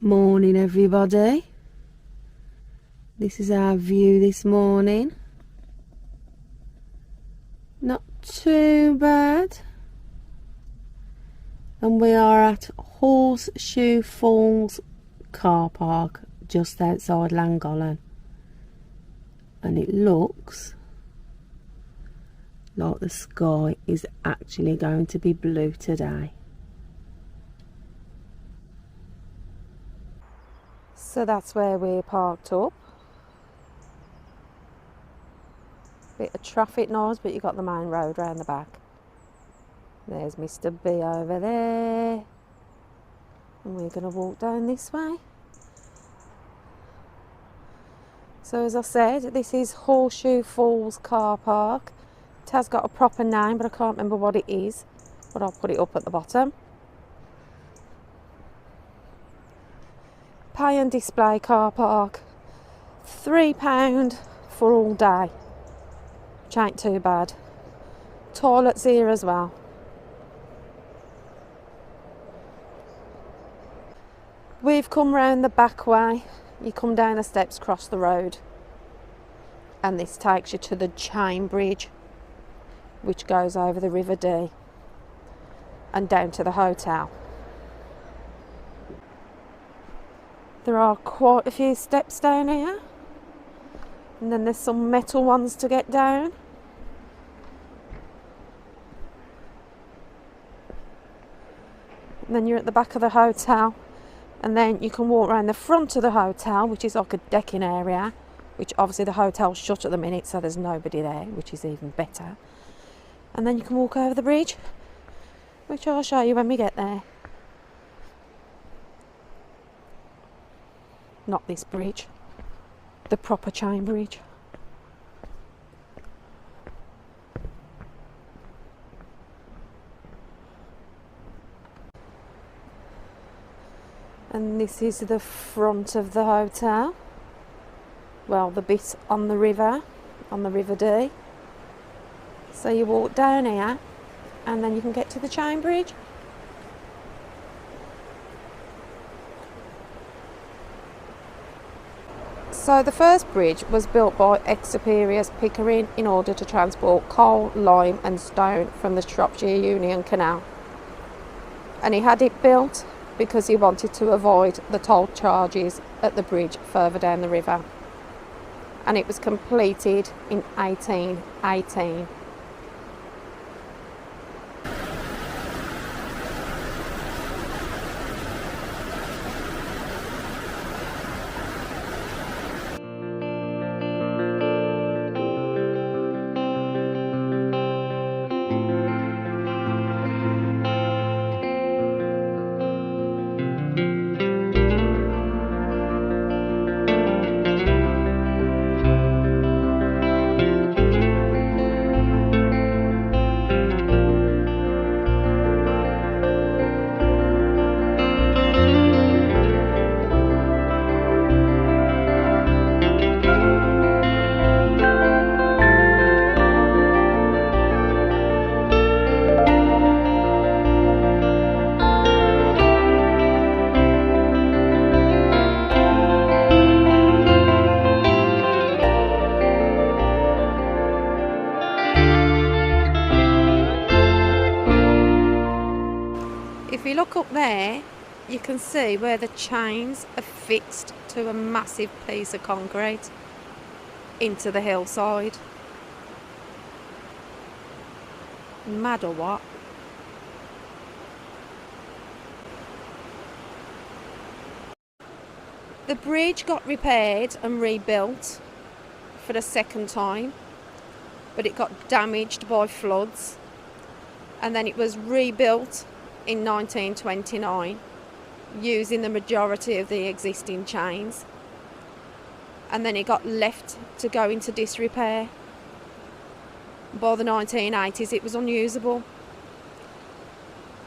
Morning everybody. This is our view this morning. Not too bad. And we are at Horseshoe Falls car park just outside Llangollen. And it looks like the sky is actually going to be blue today. So that's where we're parked up. Bit of traffic noise, but you've got the main road round the back. There's Mr. B over there. And we're going to walk down this way. So as I said, this is Horseshoe Falls car park. It has got a proper name, but I can't remember what it is. But I'll put it up at the bottom. Pay and display car park, £3 for all day, which ain't too bad. Toilets here as well. We've come round the back way. You come down the steps, cross the road, and this takes you to the chain bridge, which goes over the River Dee and down to the hotel. There are quite a few steps down here, and then there's some metal ones to get down. And then you're at the back of the hotel, and then you can walk around the front of the hotel, which is like a decking area, which obviously the hotel's shut at the minute, so there's nobody there, which is even better. And then you can walk over the bridge, which I'll show you when we get there. Not this bridge, the proper chain bridge. And this is the front of the hotel. Well, the bit on the River Dee. So you walk down here and then you can get to the chain bridge. So the first bridge was built by Exuperiur Pickering in order to transport coal, lime and stone from the Shropshire Union Canal. And he had it built because he wanted to avoid the toll charges at the bridge further down the river. And it was completed in 1818. If you look up there, you can see where the chains are fixed to a massive piece of concrete into the hillside. Mad or what? The bridge got repaired and rebuilt for the second time, but it got damaged by floods, and then it was rebuilt in 1929 using the majority of the existing chains, and then it got left to go into disrepair. By the 1980s it was unusable,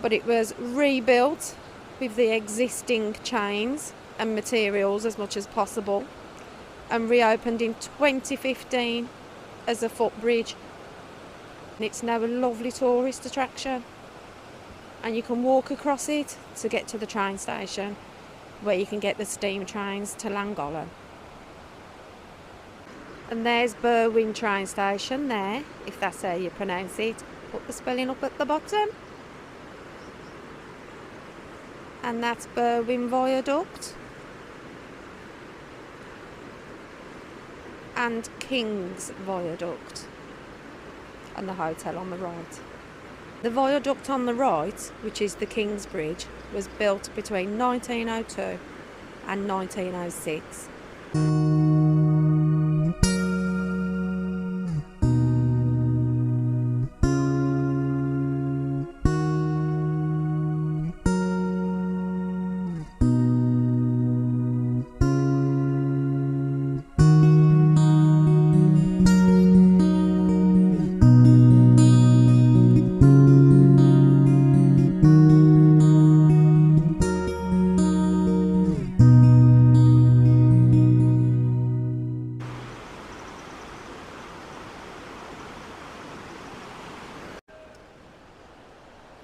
but it was rebuilt with the existing chains and materials as much as possible and reopened in 2015 as a footbridge. It's now a lovely tourist attraction, and you can walk across it to get to the train station, where you can get the steam trains to Llangollen. And there's Berwyn train station there, if that's how you pronounce it. Put the spelling up at the bottom. And that's Berwyn Viaduct. And King's Viaduct. And the hotel on the right. The viaduct on the right, which is the King's Bridge, was built between 1902 and 1906.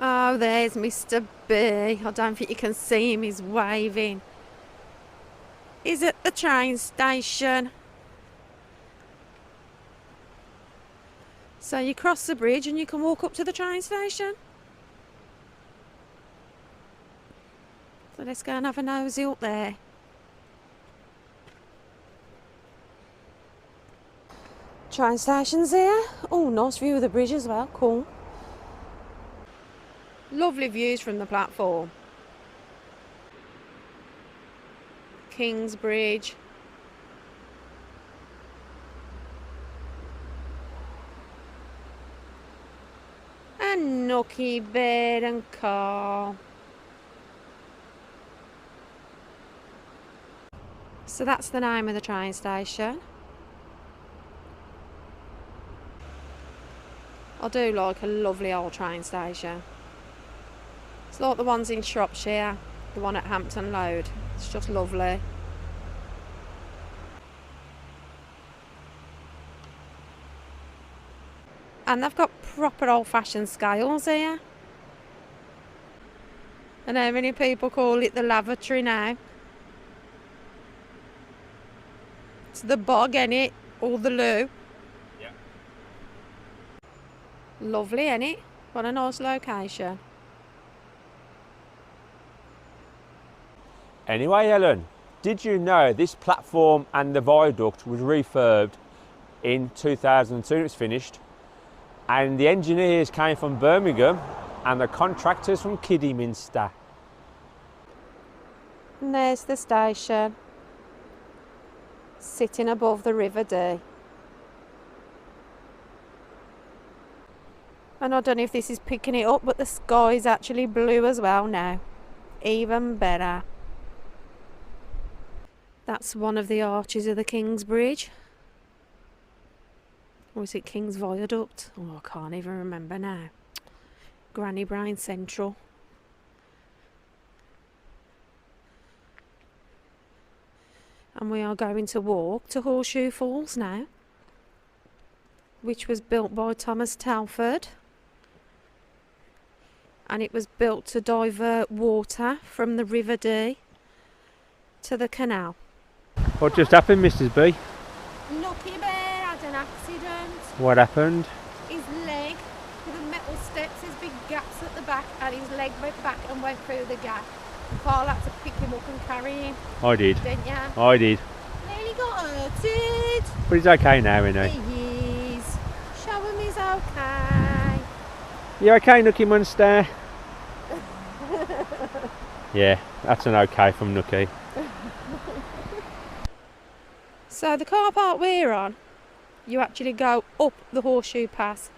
Oh, there's Mr. B. I don't think you can see him, he's waving. He's at the train station. So you cross the bridge and you can walk up to the train station. So let's go and have a nosy up there. Train station's here. Oh, nice view of the bridge as well, cool. Lovely views from the platform. King's Bridge. And Nookie Encore. So that's the name of the train station. I do like a lovely old train station. It's like the ones in Shropshire, the one at Hampton Road. It's just lovely. And they've got proper old-fashioned scales here. And how many people call it the lavatory now? It's the bog, innit? Or the loo. Yeah. Lovely, innit? What a nice location. Anyway, Ellen, did you know this platform and the viaduct was refurbed in 2002? It was finished, and the engineers came from Birmingham and the contractors from Kidderminster. And there's the station, sitting above the River Dee. And I don't know if this is picking it up, but the sky is actually blue as well now. Even better. That's one of the arches of the King's Bridge. Or is it King's Viaduct? Oh, I can't even remember now. Granny Brain Central. And we are going to walk to Horseshoe Falls now, which was built by Thomas Telford. And it was built to divert water from the River Dee to the canal. What just happened, Mrs. B? Lucky Bear had an accident. What happened? His leg, with the metal steps, there's big gaps at the back, and his leg went back and went through the gap. Carl had to pick him up and carry him. I did. Didn't you? I did. Nearly got hurted. But he's okay now, isn't he? He is. Show him he's okay. You okay, Nookie Monster? Yeah, that's an okay from Nookie. So the car park we're on, you actually go up the Horseshoe Pass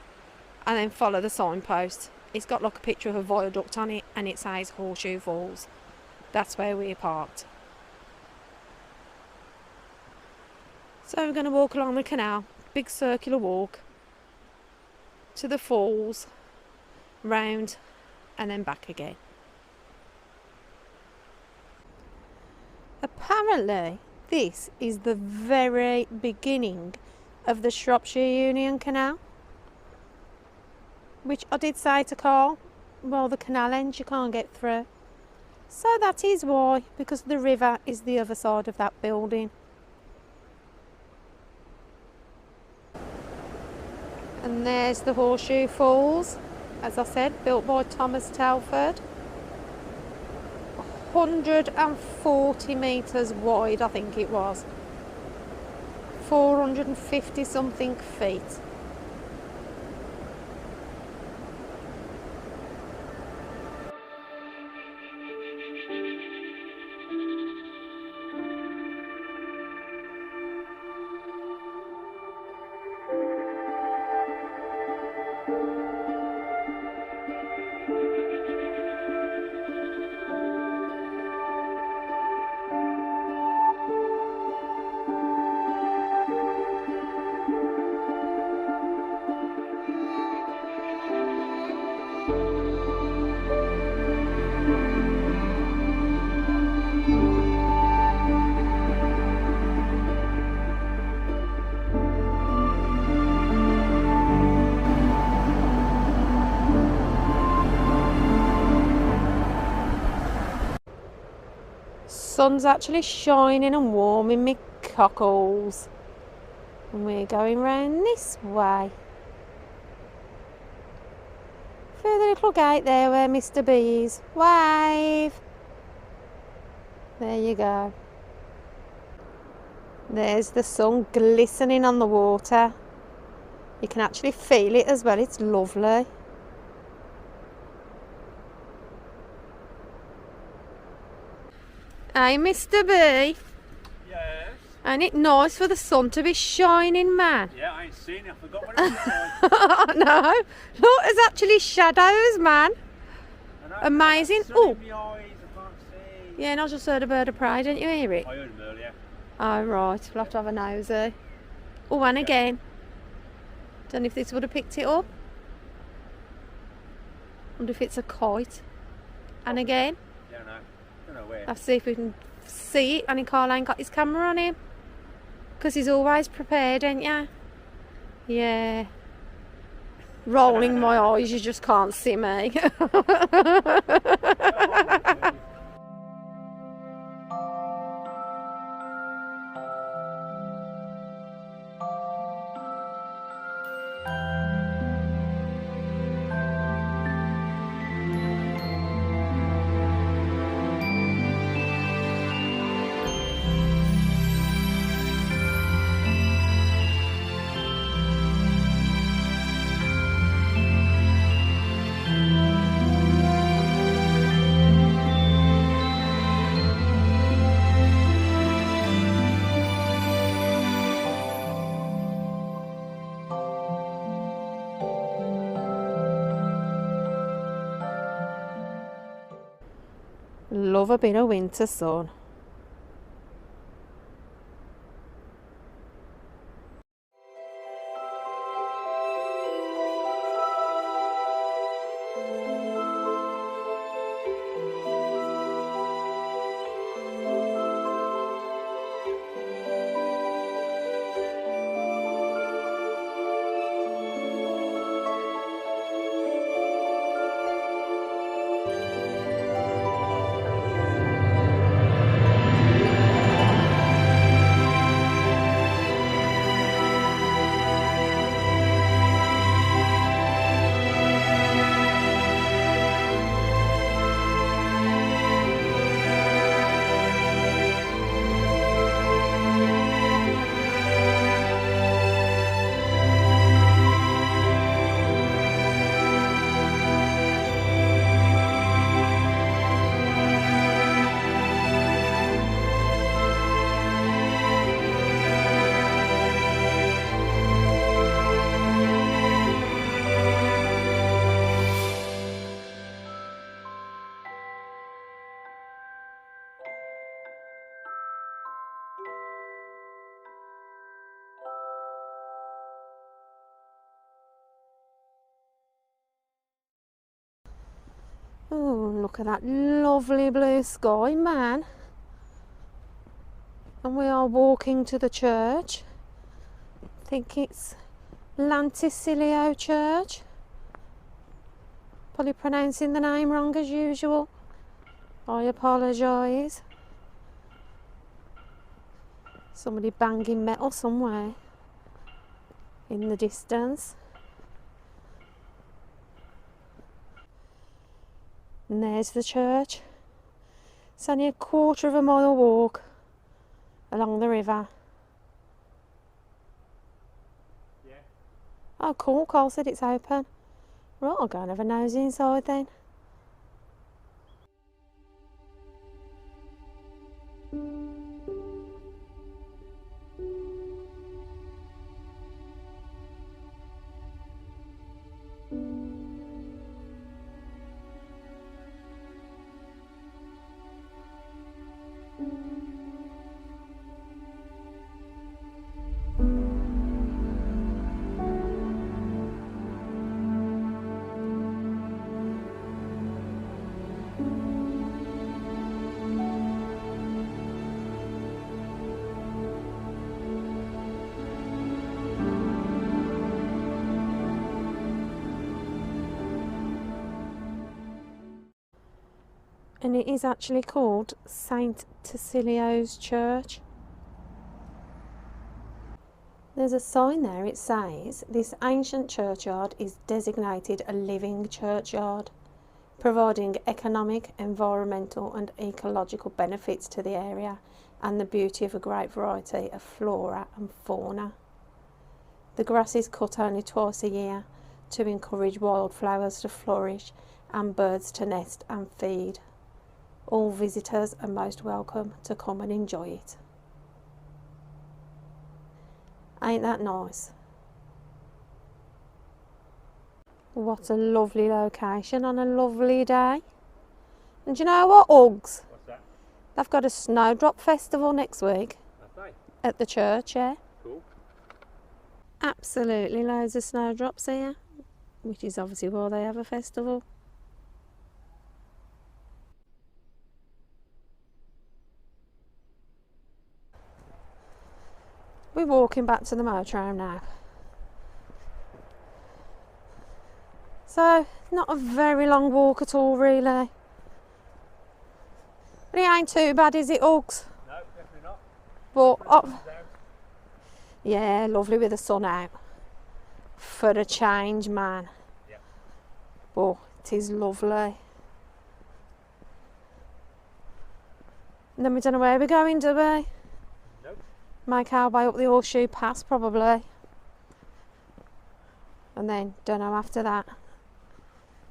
and then follow the signpost. It's got like a picture of a viaduct on it and it says Horseshoe Falls. That's where we're parked. So we're going to walk along the canal, big circular walk to the falls, round and then back again. Apparently this is the very beginning of the Shropshire Union Canal, which I did say to Carl, well, the canal ends, you can't get through. So that is why, because the river is the other side of that building. And there's the Horseshoe Falls, as I said, built by Thomas Telford. 140 metres wide, I think it was. 450 something feet. Sun's actually shining and warm in me cockles, and we're going round this way through the little gate there where Mr. B is. Wave! There you go. There's the sun glistening on the water. You can actually feel it as well. It's lovely. Hey, Mr. B. Yes? Ain't it nice for the sun to be shining, man? Yeah, I ain't seen it. I forgot what it was. No. Look, there's actually shadows, man. Amazing. Oh. Yeah, and I just heard a bird of prey. Didn't you hear it? I heard him earlier. Oh, right. We'll have to have a nosy. Oh, and again. Don't know if this would have picked it up. Wonder if it's a kite. And again. Don't know. Don't know where. Let's see if we can see it. And Carl ain't got his camera on him. Because he's always prepared, ain't ya? Yeah. Rolling my eyes, you just can't see me. Love a bit of winter sun. Oh, look at that lovely blue sky, man. And we are walking to the church. I think it's Llantysilio Church. Probably pronouncing the name wrong as usual. I apologise. Somebody banging metal somewhere in the distance. And there's the church. It's only a 1/4 mile walk along the river. Yeah. Oh cool, Carl said it's open. Right, I'll go and have a nosy inside then. And it is actually called St. Tysilios Church. There's a sign there, it says, this ancient churchyard is designated a living churchyard, providing economic, environmental and ecological benefits to the area and the beauty of a great variety of flora and fauna. The grass is cut only twice a year to encourage wildflowers to flourish and birds to nest and feed. All visitors are most welcome to come and enjoy it. Ain't that nice? What a lovely location on a lovely day. And do you know what, Uggs? What's that? They've got a snowdrop festival next week. Have they? At the church, yeah. Cool. Absolutely loads of snowdrops here, which is obviously why they have a festival. We're walking back to the motorhome now. So, not a very long walk at all, really. But it ain't too bad, is it, Uggs? No, definitely not. But, yeah, lovely with the sun out. For a change, man. Yeah. But it is lovely. And then we don't know where we're going, do we? Nope. Make our way up the Horseshoe Pass, probably. And then, don't know after that.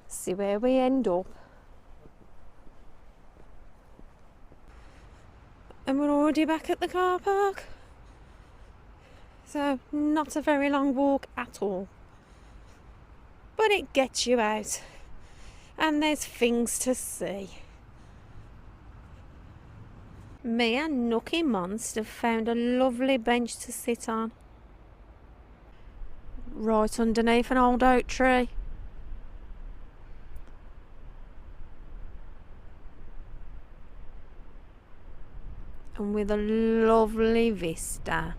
See where we end up. And we're already back at the car park. So, not a very long walk at all. But it gets you out. And there's things to see. Me and Nookie Monster found a lovely bench to sit on. Right underneath an old oak tree. And with a lovely vista.